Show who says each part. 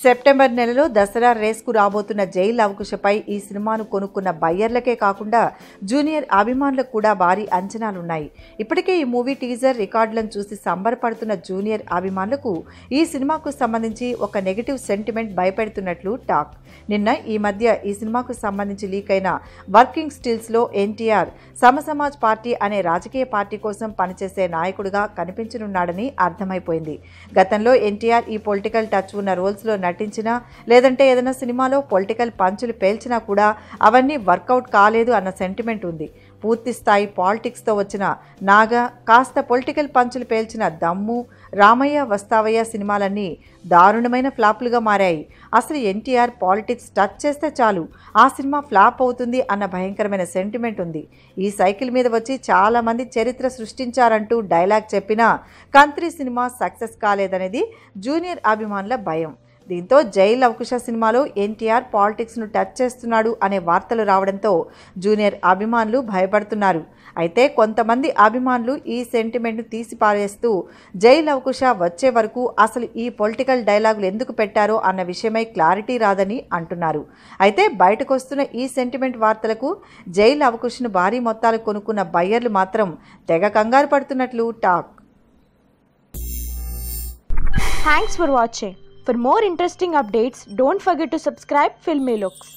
Speaker 1: September నెలలో దసరా రేస్కు రాబోతున్న జై లవకుశపై ఈ సినిమాను కొనుక్కున్న బయ్యర్లకే కాకుండా జూనియర్ అభిమానులకు కూడా భారీ అంచనాలున్నాయి. ఇప్పటికే ఈ మూవీ టీజర్ రికార్డులను చూసి సంబరపడుతున్న జూనియర్ అభిమానులకు ఈ సినిమాకు సంబంధించి ఒక నెగటివ్ సెంటిమెంట్ భయపెడుతున్నట్లు టాక్. నిన్న ఈ మధ్య ఈ సినిమాకు సంబంధించి లీక్ అయిన వర్కింగ్ స్టిల్స్లో ఎన్టీఆర్ సమసమాజ్ పార్టీ అనే రాజకీయ పార్టీ కోసం పనిచేసే నాయకుడిగా కనిపించనున్నాడని అర్థమైపోయింది. గతంలో ఎన్టీఆర్ ఈ పొలిటికల్ టచ్ ఉన్న రోల్స్లో నటించినా లేదంటే ఏదైనా సినిమాలో పొలిటికల్ పంచులు పేల్చినా కూడా అవన్నీ వర్కౌట్ కాలేదు అన్న సెంటిమెంట్ ఉంది. పూర్తి స్థాయి పాలిటిక్స్తో వచ్చిన నాగా, కాస్త పొలిటికల్ పంచులు పేల్చిన దమ్ము, రామయ్య వస్తావయ్య సినిమాలన్నీ దారుణమైన ఫ్లాపులుగా మారాయి. అసలు ఎన్టీఆర్ పాలిటిక్స్ టచ్ చేస్తే చాలు ఆ సినిమా ఫ్లాప్ అవుతుంది అన్న భయంకరమైన సెంటిమెంట్ ఉంది. ఈ సైకిల్ మీద వచ్చి చాలామంది చరిత్ర సృష్టించారంటూ డైలాగ్ చెప్పినా కంత్రి సినిమా సక్సెస్ కాలేదనేది జూనియర్ అభిమానుల భయం. దీంతో జై లవకుశ సినిమాలో ఎన్టీఆర్ పాలిటిక్స్ను టచ్ చేస్తున్నాడు అనే వార్తలు రావడంతో జూనియర్ అభిమానులు భయపడుతున్నారు. అయితే కొంతమంది అభిమానులు ఈ సెంటిమెంట్ను తీసిపారేస్తూ జై లవకుశ వచ్చే వరకు అసలు ఈ పొలిటికల్ డైలాగులు ఎందుకు పెట్టారో అన్న విషయమై క్లారిటీ రాదని అంటున్నారు. అయితే బయటకు వస్తున్న ఈ సెంటిమెంట్ వార్తలకు జై లవకుశను భారీ మొత్తాలు కొనుక్కున్న బయ్యర్లు మాత్రం తెగ కంగారు పడుతున్నట్లు talk.
Speaker 2: Thanks for watching. For more interesting updates, don't forget to subscribe Filmy Looks.